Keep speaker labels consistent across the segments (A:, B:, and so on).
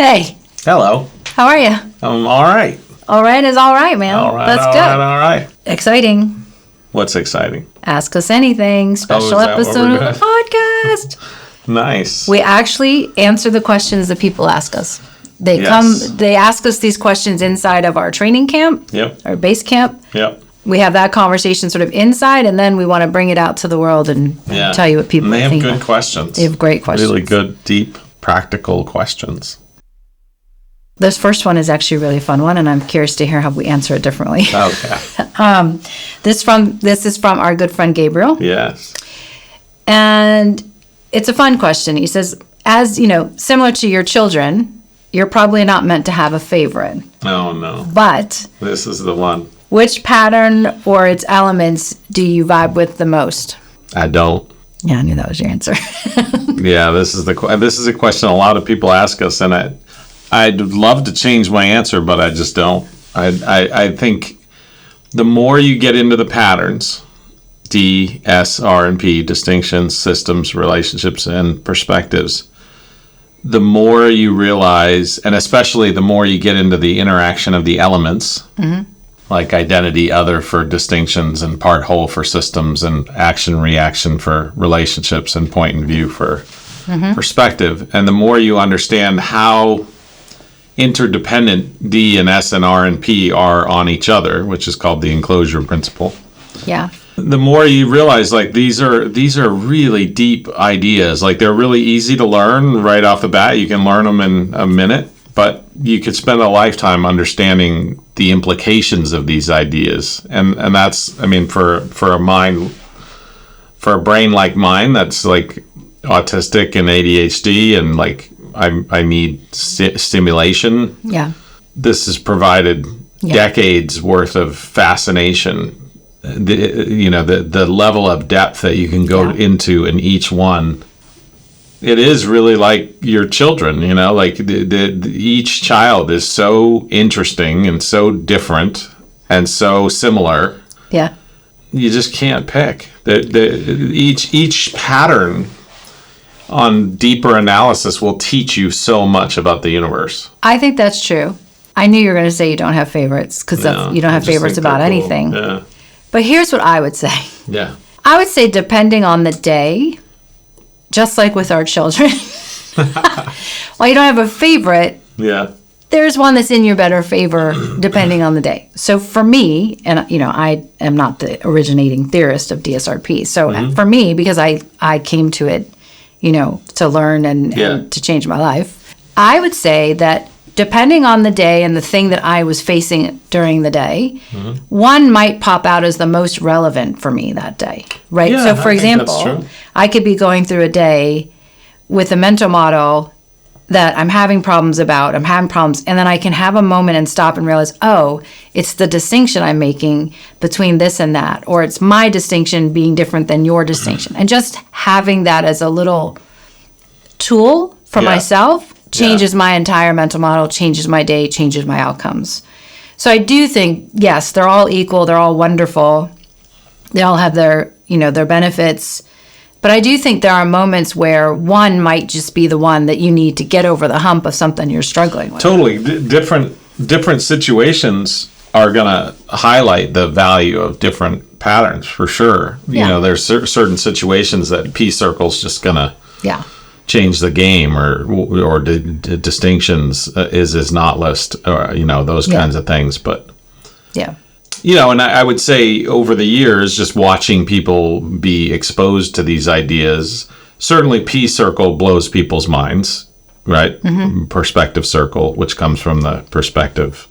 A: Hey.
B: Hello.
A: How are you?
B: I'm all right.
A: All right is all right, man.
B: All right.
A: That's
B: all
A: good.
B: All right.
A: Exciting.
B: What's exciting?
A: Ask Us Anything. Special
B: that what
A: episode
B: we're
A: of the podcast.
B: Nice.
A: We actually answer the questions that people ask us. They ask us these questions inside of our training camp.
B: Yep.
A: Our base camp.
B: Yep.
A: We have that conversation sort of inside, and then we want to bring it out to the world and tell you what people think.
B: They have good questions.
A: They have great questions.
B: Really good, deep, practical questions.
A: This first one is actually a really fun one, and I'm curious to hear how we answer it differently.
B: Okay.
A: This is from our good friend Gabriel.
B: Yes.
A: And it's a fun question. He says, as you know, similar to your children, you're probably not meant to have a favorite.
B: Oh, no.
A: But
B: This is the one.
A: which pattern or its elements do you vibe with the most?
B: I don't.
A: Yeah, I knew that was your answer.
B: Yeah, this is a question a lot of people ask us, and I'd love to change my answer, but I just don't. I think the more you get into the patterns, D, S, R, and P, distinctions, systems, relationships, and perspectives, the more you realize, and especially the more you get into the interaction of the elements, like identity, other for distinctions, and part, whole for systems, and action, reaction for relationships, and point and view for perspective. And the more you understand how interdependent D and S and R and P are on each other, which is called the enclosure principle.
A: Yeah.
B: The more you realize, like, these are really deep ideas. Like, they're really easy to learn right off the bat. You can learn them in a minute, but you could spend a lifetime understanding the implications of these ideas. And that's, I mean, for a brain like mine, that's like autistic and ADHD, and like I need stimulation.
A: Yeah.
B: This has provided decades worth of fascination. The level of depth that you can go into in each one. It is really like your children, like each child is so interesting and so different and so similar.
A: Yeah.
B: You just can't pick. Each pattern on deeper analysis will teach you so much about the universe.
A: I think that's true. I knew you were going to say you don't have favorites, because you don't have favorites about anything.
B: Yeah.
A: But here's what I would say.
B: Yeah.
A: I would say, depending on the day, just like with our children, while you don't have a favorite, there's one that's in your better favor depending on the day. So for me, and I am not the originating theorist of DSRP. So for me, because I came to it, to learn and to change my life, I would say that depending on the day and the thing that I was facing during the day, one might pop out as the most relevant for me that day, right?
B: Yeah,
A: so for example, I could be going through a day with a mental model that I'm having problems, and then I can have a moment and stop and realize, oh, it's the distinction I'm making between this and that, or it's my distinction being different than your distinction. And just having that as a little tool for myself changes my entire mental model, changes my day, changes my outcomes. So I do think, yes, they're all equal, they're all wonderful, they all have their benefits. But I do think there are moments where one might just be the one that you need to get over the hump of something you're struggling with.
B: Totally. Different situations are going to highlight the value of different patterns, for sure.
A: Yeah.
B: There's certain situations that P circle's just going to change the game, or distinctions is not list, or, those kinds of things. But and I would say over the years, just watching people be exposed to these ideas, certainly P circle blows people's minds, right? Perspective circle, which comes from the perspective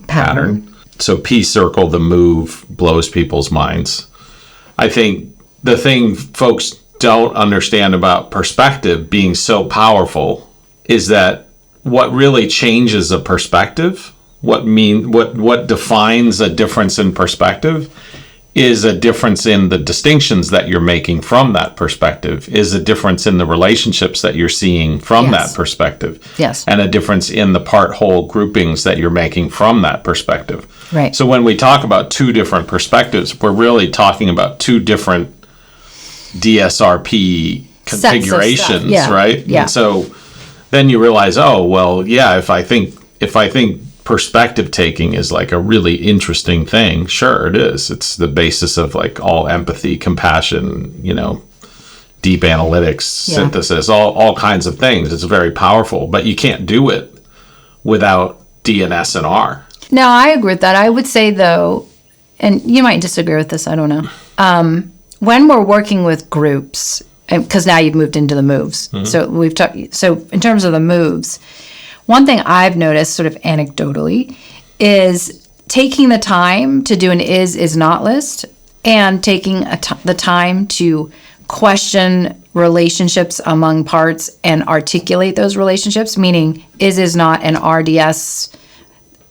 B: pattern. So P circle, the move, blows people's minds. I think the thing folks don't understand about perspective being so powerful is that what really changes a perspective, what defines a difference in perspective, is a difference in the distinctions that you're making from that perspective, is a difference in the relationships that you're seeing from that perspective, and a difference in the part-whole groupings that you're making from that perspective.
A: Right.
B: So when we talk about two different perspectives, we're really talking about two different DSRP configurations, right?
A: Yeah.
B: And so then you realize, oh, well, yeah, if I think perspective taking is like a really interesting thing, sure, it is. It's the basis of like all empathy, compassion, deep analytics, synthesis, all kinds of things. It's very powerful, but you can't do it without DNS and R.
A: No, I agree with that. I would say, though, and you might disagree with this, I don't know. When we're working with groups, because now you've moved into the moves. Mm-hmm. So in terms of the moves, one thing I've noticed sort of anecdotally is taking the time to do an is not list and taking the time to question relationships among parts and articulate those relationships, meaning is not, and RDS,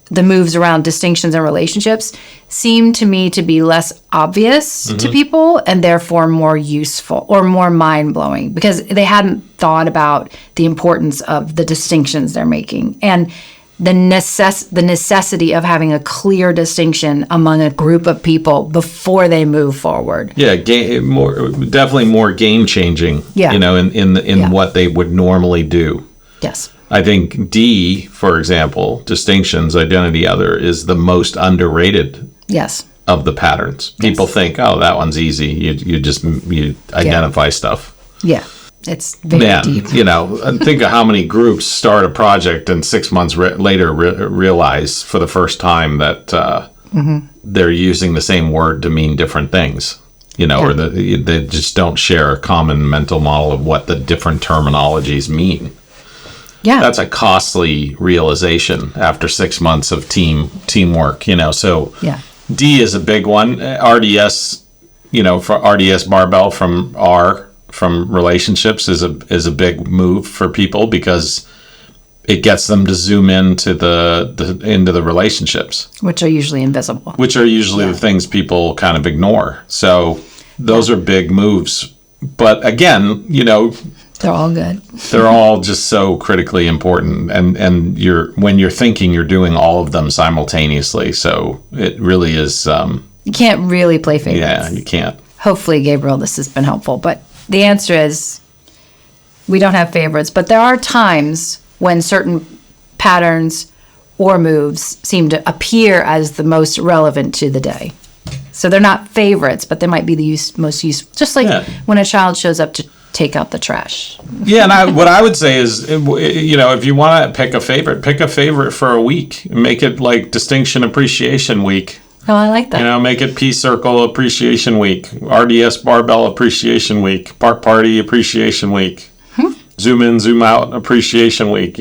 A: the moves around distinctions and relationships, seem to me to be less obvious to people and therefore more useful or more mind-blowing because they hadn't thought about the importance of the distinctions they're making and the necessity of having a clear distinction among a group of people before they move forward.
B: Yeah, definitely more game-changing, in what they would normally do.
A: Yes.
B: I think D, for example, distinctions, identity, other, is the most underrated of the patterns. People think, oh, that one's easy. You identify stuff.
A: Yeah, it's very deep.
B: Think of how many groups start a project and 6 months later realize for the first time that they're using the same word to mean different things. Or they just don't share a common mental model of what the different terminologies mean. Yeah. That's a costly realization after 6 months of teamwork, So D is a big one. RDS, for RDS barbell from relationships is a big move for people because it gets them to zoom into the relationships,
A: which are usually invisible.
B: Which are usually the things people kind of ignore. So those are big moves. But again,
A: they're all good.
B: They're all just so critically important, and when you're thinking, you're doing all of them simultaneously. So it really is.
A: You can't really play favorites.
B: Yeah, you can't.
A: Hopefully, Gabriel, this has been helpful. But the answer is, we don't have favorites. But there are times when certain patterns or moves seem to appear as the most relevant to the day. So they're not favorites, but they might be the most useful. Just like when a child shows up to take out the trash.
B: Yeah, and what I would say is, if you want to pick a favorite for a week. Make it like Distinction Appreciation Week.
A: Oh, I like that.
B: Make it Peace Circle Appreciation Week, RDS Barbell Appreciation Week, Park Party Appreciation Week, Zoom In, Zoom Out Appreciation Week,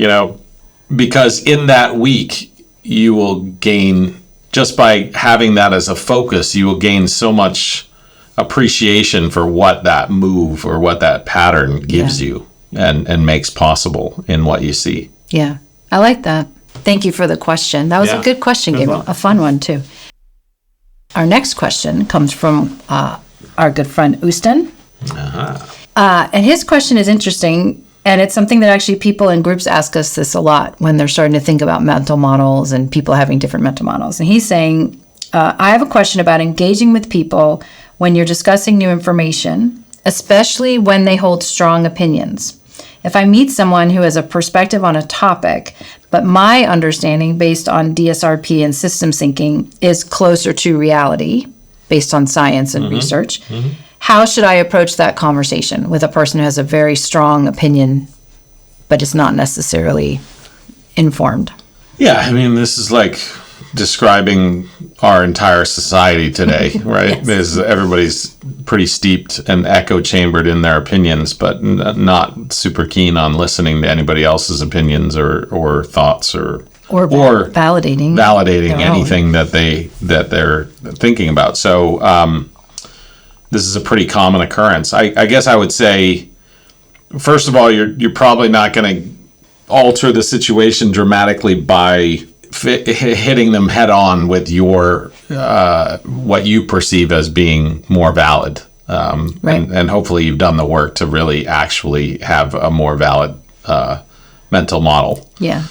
B: because in that week, you will gain, just by having that as a focus, you will gain so much appreciation for what that move or what that pattern gives you and makes possible in what you see.
A: Yeah, I like that. Thank you for the question. That was a good question, Gabriel. A fun one, too. Our next question comes from our good friend, Ustan. And his question is interesting, and it's something that actually people in groups ask us this a lot when they're starting to think about mental models and people having different mental models. And he's saying, I have a question about engaging with people when you're discussing new information, especially when they hold strong opinions. If I meet someone who has a perspective on a topic, but my understanding based on DSRP and systems thinking is closer to reality, based on science and research, how should I approach that conversation with a person who has a very strong opinion, but is not necessarily informed?
B: Yeah, I mean, this is like describing our entire society today, right? Yes. Everybody's pretty steeped and echo chambered in their opinions, but not super keen on listening to anybody else's opinions or thoughts or validating anything that they're thinking about. So this is a pretty common occurrence. I guess I would say, first of all, you're probably not going to alter the situation dramatically by hitting them head on with your what you perceive as being more valid, and hopefully you've done the work to really actually have a more valid mental model.
A: Yeah.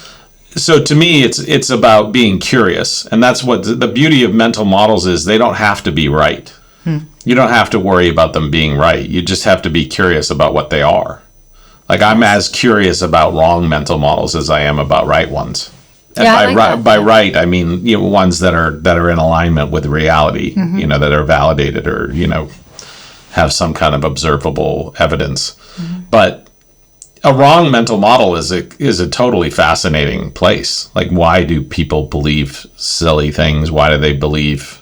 B: So to me, it's about being curious, and that's what the beauty of mental models is. They don't have to be right. You don't have to worry about them being right. You just have to be curious about what they are. Like I'm as curious about wrong mental models as I am about right ones. And by right, I mean, ones that are in alignment with reality, that are validated or, have some kind of observable evidence. But a wrong mental model is a totally fascinating place. Like, why do people believe silly things? Why do they believe?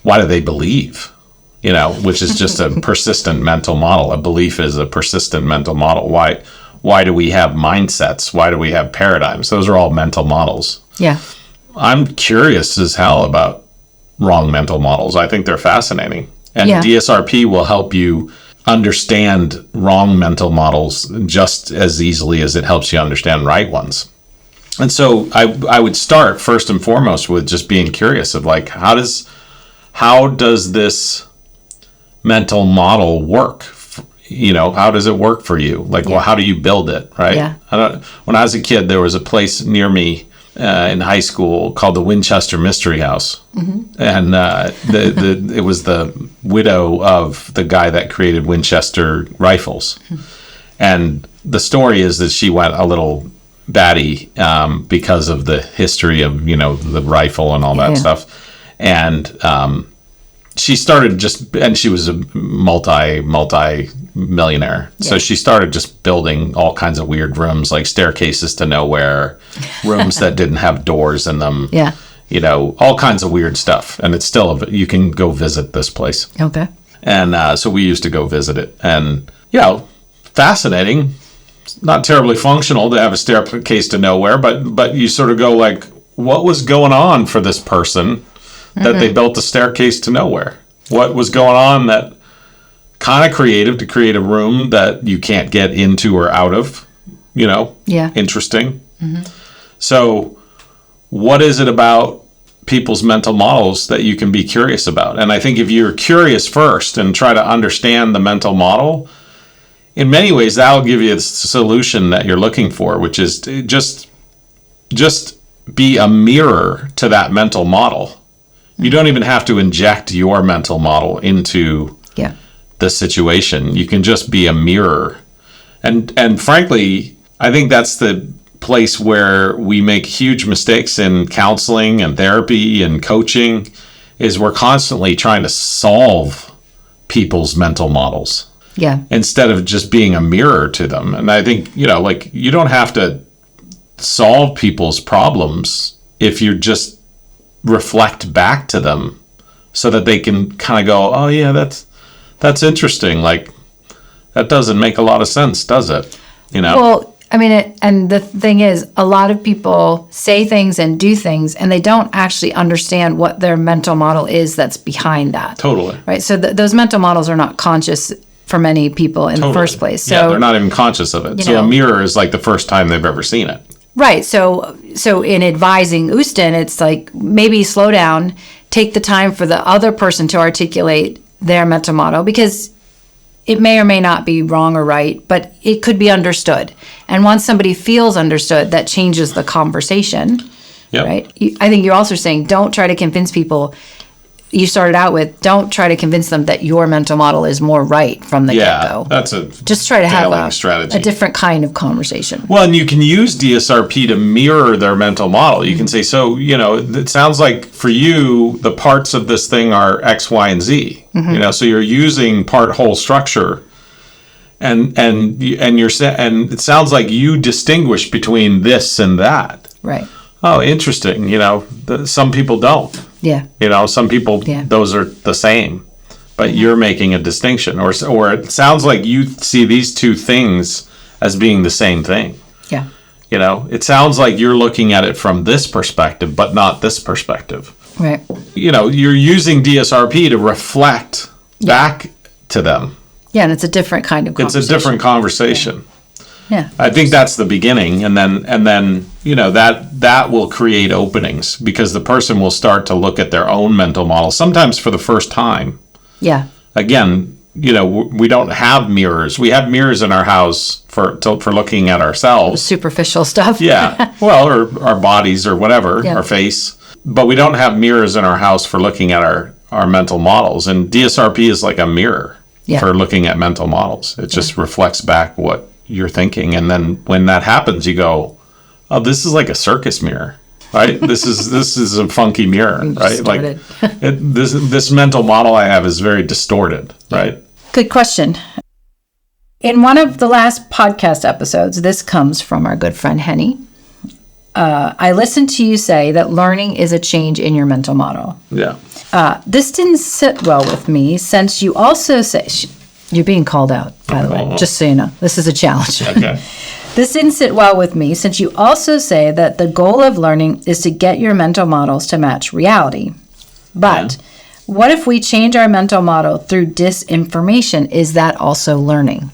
B: Which is just a persistent mental model. A belief is a persistent mental model. Why do we have mindsets? Why do we have paradigms? Those are all mental models.
A: Yeah.
B: I'm curious as hell about wrong mental models. I think they're fascinating. And DSRP will help you understand wrong mental models just as easily as it helps you understand right ones. And so I would start first and foremost with just being curious of like, how does this mental model work? How does it work for you? Like, well, how do you build it, right? Yeah. When I was a kid, there was a place near me in high school called the Winchester Mystery House. And it was the widow of the guy that created Winchester rifles. And the story is that she went a little batty because of the history of, the rifle and all that stuff. And she started and she was a multi-millionaire. Yeah. So she started just building all kinds of weird rooms, like staircases to nowhere, rooms that didn't have doors in them. Yeah. All kinds of weird stuff. And it's still, you can go visit this place.
A: Okay.
B: And so we used to go visit it. And, fascinating. It's not terribly functional to have a staircase to nowhere, but you sort of go like, what was going on for this person that they built a staircase to nowhere? What was going on that kind of creative to create a room that you can't get into or out of? Interesting. So what is it about people's mental models that you can be curious about? And I think if you're curious first and try to understand the mental model, in many ways that'll give you the solution that you're looking for, which is to just be a mirror to that mental model. You don't even have to inject your mental model into the situation. You can just be a mirror. And frankly, I think that's the place where we make huge mistakes in counseling and therapy and coaching, is we're constantly trying to solve people's mental models. Yeah. Instead of just being a mirror to them. And I think, you don't have to solve people's problems if you just reflect back to them so that they can kind of go, oh yeah, that's interesting. Like, that doesn't make a lot of sense, does it?
A: Well, I mean, and the thing is, a lot of people say things and do things, and they don't actually understand what their mental model is that's behind that.
B: Totally.
A: Right. So those mental models are not conscious for many people in the first place. So
B: they're not even conscious of it. So a mirror is like the first time they've ever seen it.
A: Right. So in advising Ustin, it's like, maybe slow down, take the time for the other person to articulate their mental model, because it may or may not be wrong or right, but it could be understood. And once somebody feels understood, that changes the conversation. Yep. Right. I think you're also saying, don't try to convince people. You started out with, don't try to convince them that your mental model is more right from the get-go.
B: That's
A: just try to have
B: strategy.
A: A different kind of conversation.
B: Well, and you can use DSRP to mirror their mental model. You can say, so, it sounds like for you, the parts of this thing are X, Y, and Z. So you're using part, whole, structure. And it sounds like you distinguish between this and that.
A: Right.
B: Oh, interesting. Some people don't.
A: Yeah.
B: Some people, those are the same, but you're making a distinction, or it sounds like you see these two things as being the same thing.
A: Yeah.
B: It sounds like you're looking at it from this perspective, but not this perspective.
A: Right.
B: You're using DSRP to reflect back to them.
A: Yeah, and it's a different kind of conversation.
B: It's a different conversation.
A: Yeah.
B: I think that's the beginning, and then that will create openings, because the person will start to look at their own mental model, sometimes for the first time.
A: Yeah.
B: Again, we don't have mirrors. We have mirrors in our house for looking at ourselves.
A: Superficial stuff.
B: Yeah. Well, or our bodies or whatever, our face. But we don't have mirrors in our house for looking at our mental models. And DSRP is like a mirror for looking at mental models. It just reflects back what your thinking. And then when that happens, you go, oh, this is like a circus mirror, right? This is a funky mirror, right? Like this mental model I have is very distorted, right?
A: Good question. In one of the last podcast episodes, this comes from our good friend Henny. I listened to you say that learning is a change in your mental model.
B: Yeah.
A: This didn't sit well with me since you also say, you're being called out, by the way, just so you know. This is a challenge.
B: Okay.
A: This didn't sit well with me since you also say that the goal of learning is to get your mental models to match reality. But what if we change our mental model through disinformation? Is that also learning?